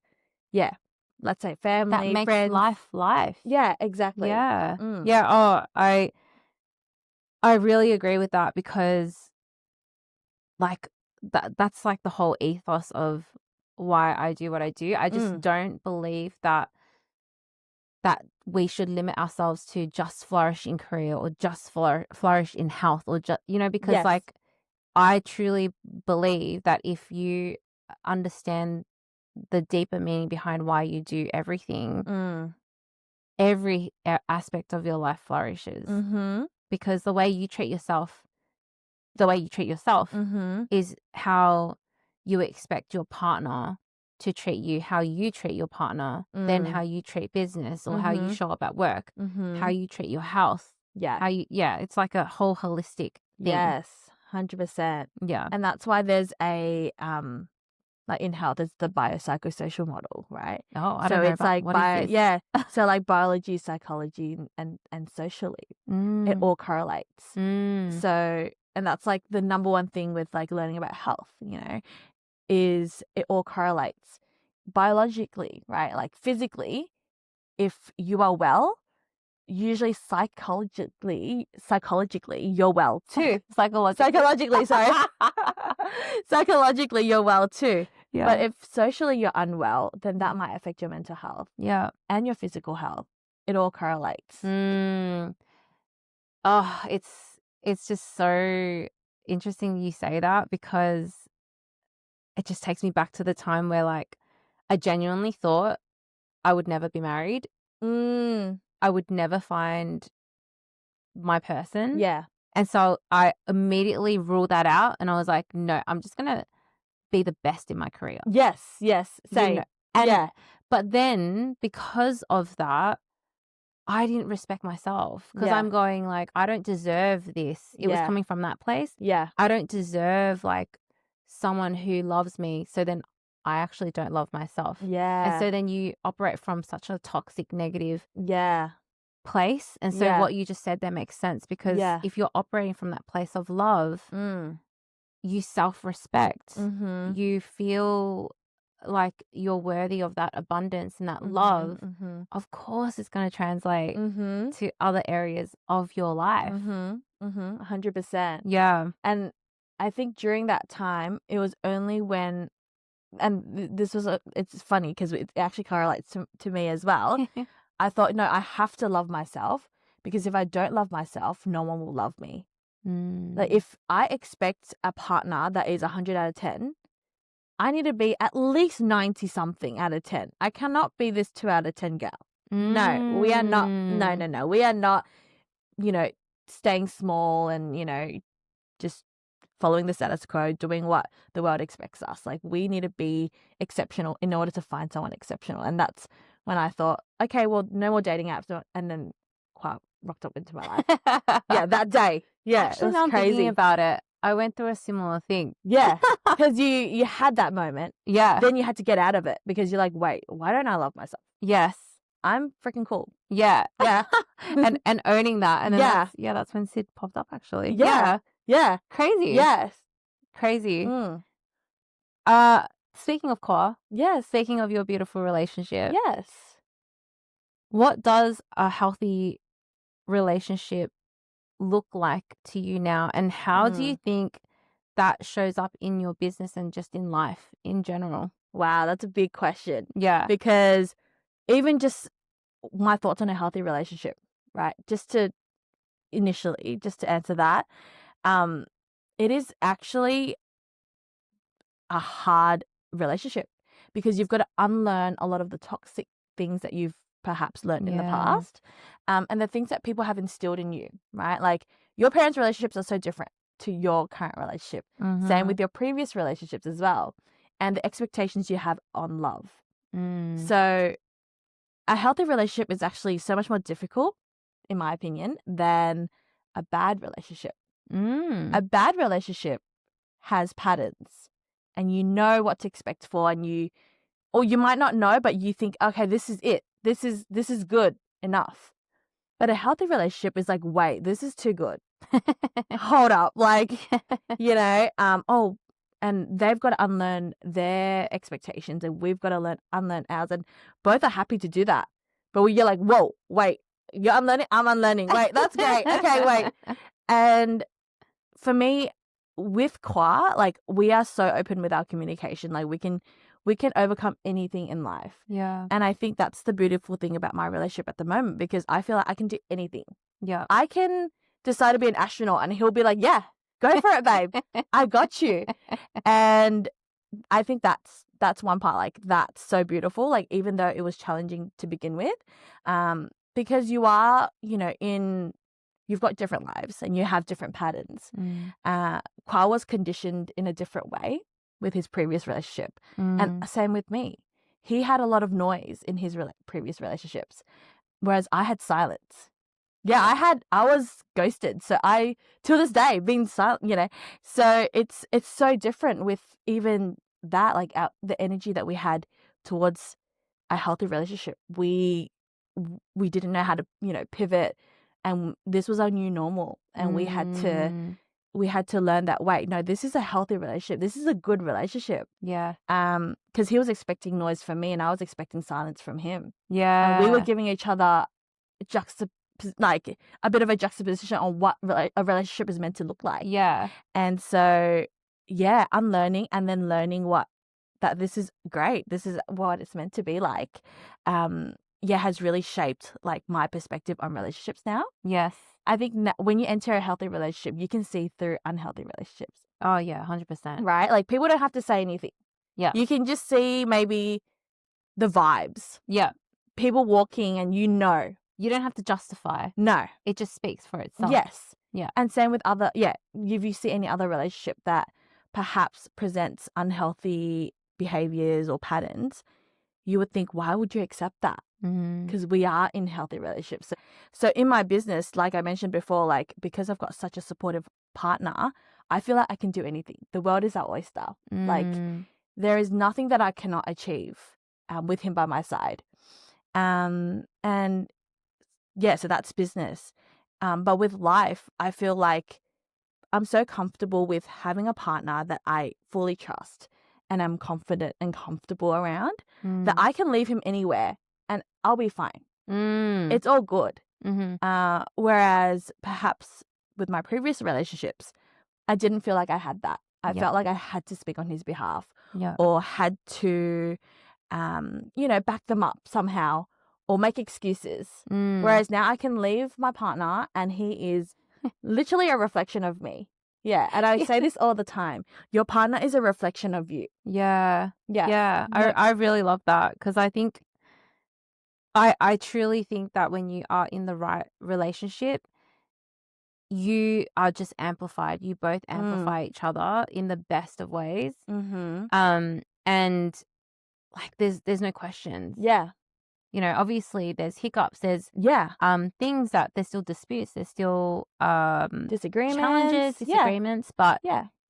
let's say family, that makes friends. life. Exactly. Oh, I really agree with that, because that's the whole ethos of why I do what I do. I just don't believe that we should limit ourselves to just flourish in career, or just flourish in health, or just, because I truly believe that if you understand the deeper meaning behind why you do everything, every aspect of your life flourishes. Because the way you treat yourself is how you expect your partner to treat you, how you treat your partner, then how you treat business, or how you show up at work, how you treat your health. It's like a whole holistic thing. 100%. And that's why there's a like in health, it's the biopsychosocial model, right? Oh, I So don't know it's about like what is this? so like biology, psychology, and socially, it all correlates. So, and that's like the number one thing with like learning about health, you know, is it all correlates biologically, right? Like physically, if you are well, usually psychologically you're well too. Psychologically, sorry. Psychologically, you're well too. Yeah. But if socially you're unwell, then that might affect your mental health Yeah. and your physical health. It all correlates. Oh, it's just so interesting you say that, because it just takes me back to the time where like I genuinely thought I would never be married. I would never find my person. Yeah. And so I immediately ruled that out, and I was like, no, I'm just going to be the best in my career. Yes. Same. You know, and, yeah. But then because of that, I didn't respect myself, because Yeah. I'm going like, I don't deserve this. It was Yeah. coming from that place. Yeah. I don't deserve like someone who loves me. So then I actually don't love myself. Yeah. And so then you operate from such a toxic, negative Yeah. place. And so Yeah. what you just said there makes sense, because Yeah. if you're operating from that place of love, you self-respect. You feel like you're worthy of that abundance and that love. Of course it's going to translate to other areas of your life. 100%. Yeah. And I think during that time, it was only when, and this was, it's funny because it actually correlates to me as well. I thought, no, I have to love myself, because if I don't love myself, no one will love me. Like if I expect a partner that is 100 out of 10, I need to be at least 90 something out of 10. I cannot be this 2 out of 10 girl. No, we are not. No. We are not, you know, staying small and, you know, just following the status quo, doing what the world expects us. Like we need to be exceptional in order to find someone exceptional. And that's when I thought, okay, well, no more dating apps. And then quite rocked up into my life. Yeah, that day. Yeah, Actually, it now was I'm crazy. thinking about it, I went through a similar thing. Yeah, because you had that moment. Yeah. Then you had to get out of it, because you're like, wait, why don't I love myself? Yes. I'm freaking cool. Yeah. Yeah. and owning that. And then that's when Sid popped up, actually. Yeah. Crazy. Yes. Crazy. Mm. Speaking of Kwa, Yes. speaking of your beautiful relationship, Yes. what does a healthy relationship look like to you now? And how do you think that shows up in your business and just in life in general? Wow, that's a big question. Yeah. Because even just my thoughts on a healthy relationship, right? Just to answer that, it is actually a hard relationship, because you've got to unlearn a lot of the toxic things that you've perhaps learned in the past, and the things that people have instilled in you, right? Like your parents' relationships are so different to your current relationship. Same with your previous relationships as well, and the expectations you have on love. So a healthy relationship is actually so much more difficult, in my opinion, than a bad relationship. A bad relationship has patterns, and you know what to expect for, and or you might not know, but you think, okay, this is it. This is good enough. But a healthy relationship is like, wait, this is too good. Hold up. Like, you know, and they've got to unlearn their expectations, and we've got to unlearn ours, and both are happy to do that. But you're like, whoa, wait, you're unlearning, I'm unlearning. Wait, that's great. Okay, wait. And for me, with Kwa, like we are so open with our communication. Like we can overcome anything in life. Yeah. And I think that's the beautiful thing about my relationship at the moment, because I feel like I can do anything. Yeah. I can decide to be an astronaut, and he'll be like, yeah, go for it, babe. I got you. And I think that's one part, like that's so beautiful. Like even though it was challenging to begin with, because you are, you know, you've got different lives and you have different patterns. Kwa was conditioned in a different way with his previous relationship. And same with me. He had a lot of noise in his previous relationships, whereas I had silence. Yeah, I was ghosted. So to this day, being silent, you know, so it's so different with even that, like the energy that we had towards a healthy relationship, we didn't know how to, pivot, and this was our new normal, and we had to learn that, wait, no, this is a healthy relationship. This is a good relationship. Yeah. Because he was expecting noise from me and I was expecting silence from him. Yeah. And we were giving each other like a bit of a juxtaposition on what a relationship is meant to look like. Yeah. And so, yeah, unlearning and then learning that this is great. This is what it's meant to be like. Has really shaped like my perspective on relationships now. Yes. I think when you enter a healthy relationship, you can see through unhealthy relationships. Oh, yeah, 100%. Right? Like, people don't have to say anything. Yeah. You can just see maybe the vibes. Yeah. People walking and you don't have to justify. No. It just speaks for itself. Yes. Yeah. And same with if you see any other relationship that perhaps presents unhealthy behaviors or patterns, you would think, why would you accept that? Because we are in healthy relationships. So in my business, like I mentioned before, like, because I've got such a supportive partner, I feel like I can do anything. The world is our oyster. Like, there is nothing that I cannot achieve with him by my side. And yeah, so that's business. But with life, I feel like I'm so comfortable with having a partner that I fully trust and I'm confident and comfortable around that I can leave him anywhere and I'll be fine. It's all good. Whereas perhaps with my previous relationships, I didn't feel like I had that. I felt like I had to speak on his behalf or had to, back them up somehow or make excuses. Whereas now I can leave my partner and he is literally a reflection of me. Yeah. And I say this all the time. Your partner is a reflection of you. Yeah. Yeah. Yeah. I really love that because I think I truly think that when you are in the right relationship, you are just amplified. You both amplify each other in the best of ways. And like there's no questions. Yeah. Obviously there's hiccups, there's things that there's still disputes, there's still disagreements, challenges, disagreements, but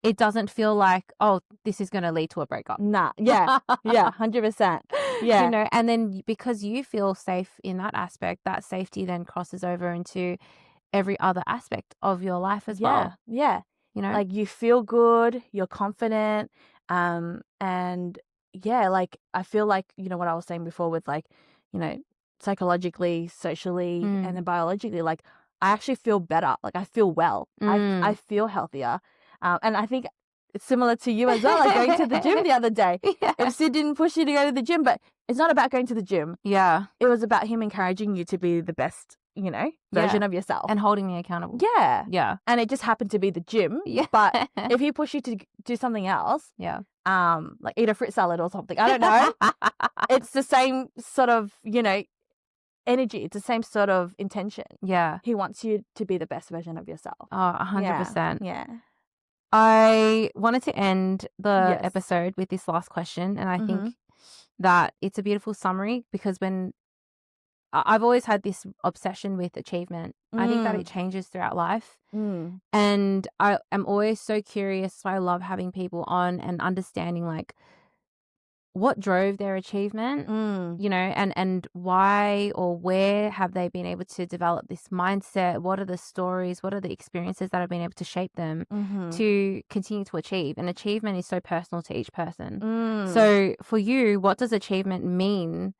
it doesn't feel like, oh, this is going to lead to a breakup. Nah. Yeah. Yeah. 100%. Yeah. And then because you feel safe in that aspect, that safety then crosses over into every other aspect of your life as well. Yeah. Like you feel good, you're confident, and like I feel like, what I was saying before with like, psychologically, socially, and then biologically, like I actually feel better. Like I feel well. I feel healthier. And I think it's similar to you as well, like going to the gym the other day. If Sid didn't push you to go to the gym, but it's not about going to the gym. Yeah. It was about him encouraging you to be the best, version of yourself. And holding me accountable. Yeah. Yeah. And it just happened to be the gym. Yeah. But if he pushed you to do something else, like eat a fruit salad or something, I don't know. It's the same sort of, energy. It's the same sort of intention. Yeah. He wants you to be the best version of yourself. Oh, 100%. Yeah. I wanted to end the episode with this last question. And I think that it's a beautiful summary because when I've always had this obsession with achievement. I think that it changes throughout life. And I am always so curious. So I love having people on and understanding like what drove their achievement, and why or where have they been able to develop this mindset? What are the stories? What are the experiences that have been able to shape them to continue to achieve? And achievement is so personal to each person. So for you, what does achievement mean?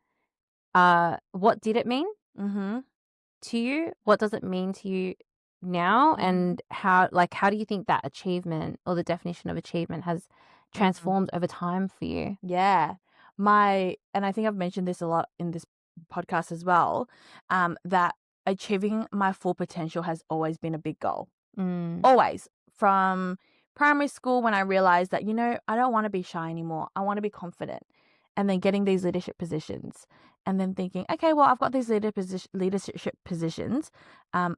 What did it mean to you? What does it mean to you now? And how do you think that achievement or the definition of achievement has transformed over time for you? Yeah. And I think I've mentioned this a lot in this podcast as well, that achieving my full potential has always been a big goal. Always. From primary school when I realized that, I don't want to be shy anymore. I want to be confident. And then getting these leadership positions and then thinking, okay, well, I've got these leadership positions.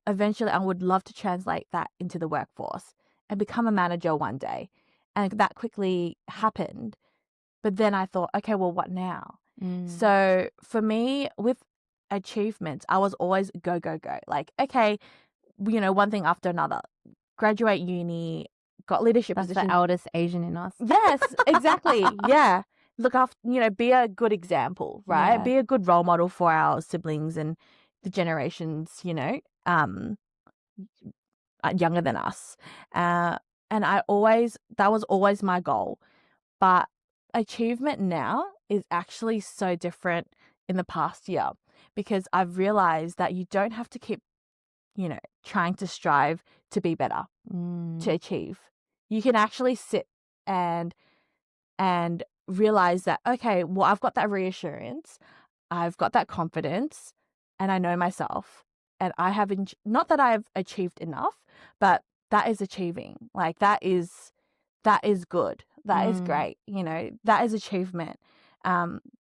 Eventually, I would love to translate that into the workforce and become a manager one day. And that quickly happened. But then I thought, okay, well, what now? So for me, with achievements, I was always go, go, go. Like, okay, one thing after another. Graduate uni, got leadership That's positions. the eldest Asian in us. Yes, exactly. Yeah. Look after, be a good example, right? Yeah. Be a good role model for our siblings and the generations, younger than us. And that was always my goal. But achievement now is actually so different in the past year, because I've realized that you don't have to keep, trying to strive to be better, to achieve. You can actually sit and realize that, okay, well, I've got that reassurance, I've got that confidence, and I know myself, and I haven't, not that I've achieved enough, but that is achieving. Like that is good. That is great. That is achievement.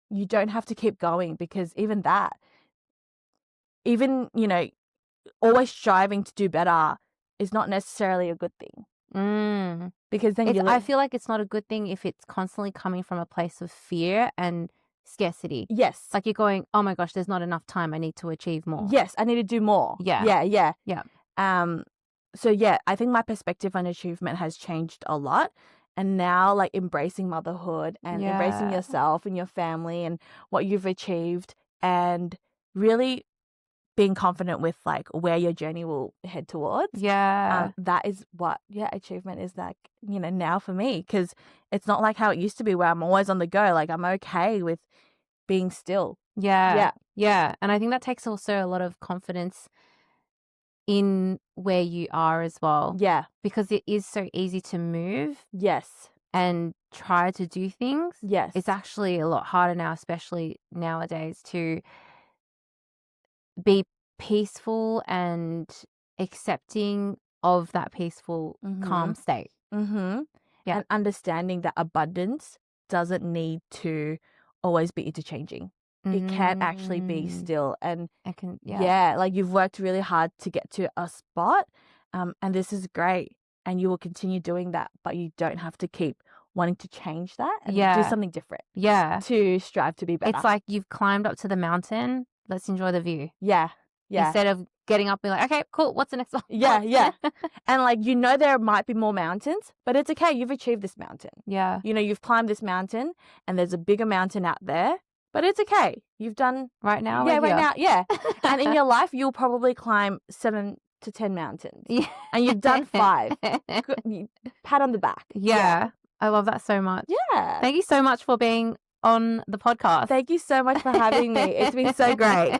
You don't have to keep going, because even always striving to do better is not necessarily a good thing. Because then I feel like it's not a good thing if it's constantly coming from a place of fear and scarcity. Yes. Like you're going, oh my gosh, there's not enough time. I need to achieve more. Yes, I need to do more. Yeah. Yeah. So yeah, I think my perspective on achievement has changed a lot. And now, like, embracing motherhood and embracing yourself and your family and what you've achieved, and really being confident with like where your journey will head towards. That is what achievement is like, now for me, because it's not like how it used to be where I'm always on the go. Like, I'm okay with being still. Yeah. And I think that takes also a lot of confidence in where you are as well. Yeah. Because it is so easy to move. Yes. And try to do things. Yes. It's actually a lot harder now, especially nowadays, to be peaceful and accepting of that peaceful, calm state. Yeah. And understanding that abundance doesn't need to always be interchanging. It can actually be still. And like, you've worked really hard to get to a spot, and this is great. And you will continue doing that, but you don't have to keep wanting to change that and do something different. To strive to be better. It's like you've climbed up to the mountain. Let's enjoy the view. Yeah. Instead of getting up and being like, okay, cool, what's the next one? Yeah. And like, there might be more mountains, but it's okay. You've achieved this mountain. Yeah. You've climbed this mountain, and there's a bigger mountain out there, but it's okay. You've done right now. Now. Yeah. And in your life, you'll probably climb 7 to 10 mountains. Yeah. And you've done 5. Good. Pat on the back. Yeah. I love that so much. Yeah. Thank you so much for being on the podcast. Thank you so much for having me. It's been so great.